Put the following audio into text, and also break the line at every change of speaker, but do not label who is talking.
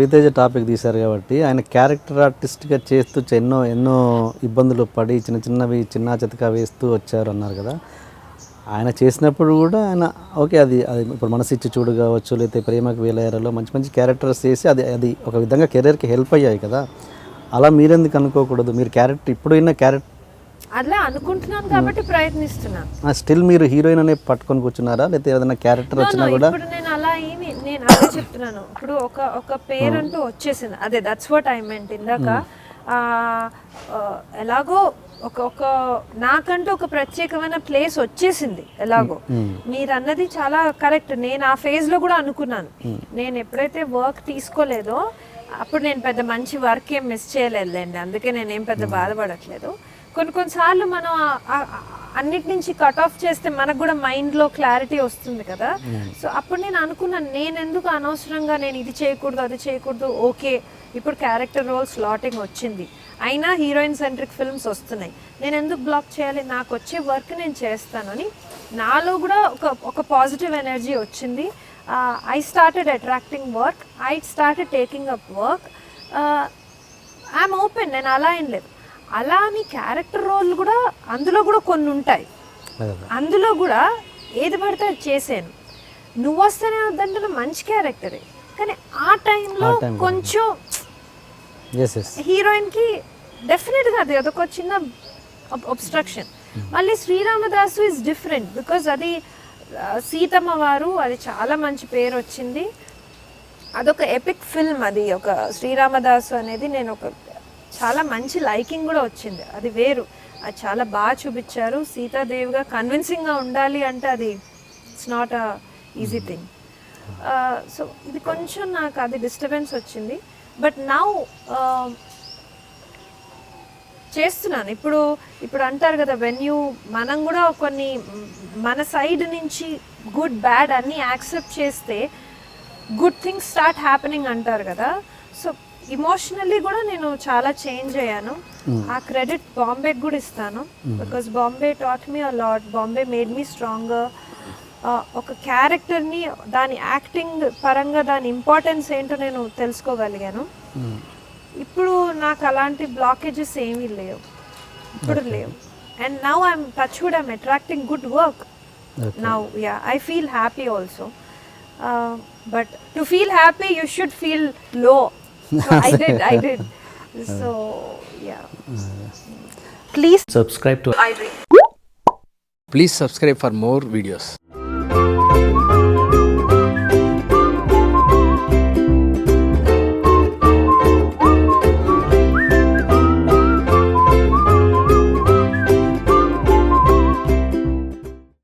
Raviteja topic తీశారు కాబట్టి ఆయన క్యారెక్టర్ ఆర్టిస్ట్గా చేస్తూ ఎన్నో ఎన్నో ఇబ్బందులు పడి చిన్న చితక వేస్తూ వచ్చారు అన్నారు కదా. ఆయన చేసినప్పుడు కూడా ఆయన ఓకే, అది అది ఇప్పుడు మనసిచ్చి చూడు కావచ్చు, లేకపోతే ప్రేమకు వేలయ్యారలో మంచి మంచి క్యారెక్టర్స్ చేసి అది అది ఒక విధంగా కెరీర్కి హెల్ప్ అయ్యాయి కదా. అలా మీరెందుకు అనుకోకూడదు? మీరు క్యారెక్టర్ ఇప్పుడు అయిన క్యారెక్టర్
అలా అనుకుంటున్నాను కాబట్టి ప్రయత్నిస్తున్నాను.
స్టిల్ మీరు హీరోయిన్ అనే పట్టుకొని కూర్చున్నారా, లేకపోతే ఏదైనా క్యారెక్టర్ వచ్చినా కూడా?
ఇప్పుడు నేను అలా ఏమి, నేను అదే చెప్తున్నాను. ఇప్పుడు ఒక పేరు అంటూ వచ్చేసింది, అదే దట్స్ వాట్ ఐ మెంట్ ఇందాక. ఎలాగో ఒక నాకంటూ ఒక ప్రత్యేకమైన ప్లేస్ వచ్చేసింది ఎలాగో. మీరు అన్నది చాలా కరెక్ట్. నేను ఆ ఫేజ్లో కూడా అనుకున్నాను. నేను ఎప్పుడైతే వర్క్ తీసుకోలేదో అప్పుడు నేను పెద్ద మంచి వర్క్ ఏం మిస్ చేయలేదులేండి, అందుకే నేనేం పెద్ద బాధపడట్లేదు. కొన్నిసార్లు మనం అన్నిటి నుంచి కట్ ఆఫ్ చేస్తే మనకు కూడా మైండ్లో క్లారిటీ వస్తుంది కదా. సో అప్పుడు నేను అనుకున్నాను, నేను ఎందుకు అనవసరంగా నేను ఇది చేయకూడదు అది చేయకూడదు. ఓకే, ఇప్పుడు క్యారెక్టర్ రోల్ స్లాటింగ్ వచ్చింది, అయినా హీరోయిన్ సెంట్రిక్ ఫిల్మ్స్ వస్తున్నాయి, నేను ఎందుకు బ్లాక్ చేయాలి, నాకు వచ్చే వర్క్ నేను చేస్తానని నాలో కూడా ఒక పాజిటివ్ ఎనర్జీ వచ్చింది. I started attracting work, I started taking up work. I'm open, నేను అలా ఏం లేదు. అలా అని క్యారెక్టర్ రోల్ కూడా అందులో కూడా కొన్ని ఉంటాయి, అందులో కూడా ఏది పడితే అది చేసాను. నువ్వు వస్తేనే వద్దంటే మంచి క్యారెక్టరే, కానీ ఆ టైంలో కొంచెం హీరోయిన్కి డెఫినెట్గా అది అదొక చిన్న ఒబ్స్ట్రక్షన్. మళ్ళీ శ్రీరామదాసు ఇస్ డిఫరెంట్ బికాజ్ అది సీతమ్మ వారు, అది చాలా మంచి పేరు వచ్చింది, అదొక ఎపిక్ ఫిల్మ్. అది ఒక శ్రీరామదాసు అనేది నేను ఒక చాలా మంచి లైకింగ్ కూడా వచ్చింది, అది వేరు. అది చాలా బాగా చూపించారు. సీతాదేవిగా కన్విన్సింగ్గా ఉండాలి అంటే అది it's not a easy thing. So ఇది కొంచెం నాకు అది డిస్టర్బెన్స్ వచ్చింది. బట్ నౌ చేస్తున్నాను. ఇప్పుడు అంటారు కదా, మనం కూడా కొన్ని మన సైడ్ నుంచి గుడ్ బ్యాడ్ అన్నీ యాక్సెప్ట్ చేస్తే గుడ్ థింగ్స్ స్టార్ట్ హ్యాపెనింగ్ అంటారు కదా. సో ఇమోషనల్లీ కూడా నేను చాలా చేంజ్ అయ్యాను. ఆ క్రెడిట్ బాంబేకి కూడా ఇస్తాను, because Bombay taught me a lot. Bombay made me stronger. ఒక క్యారెక్టర్ని దాని యాక్టింగ్ పరంగా దాని ఇంపార్టెన్స్ ఏంటో నేను తెలుసుకోగలిగాను. ఇప్పుడు నాకు అలాంటి బ్లాకేజెస్ ఏమీ లేవు, ఇప్పుడు లేవు. And now I'm touch wood, I'm attracting good work now. Yeah, I feel happy also. But to feel happy you should feel లో. So I did. So yeah.
Please subscribe to
Please subscribe for more videos.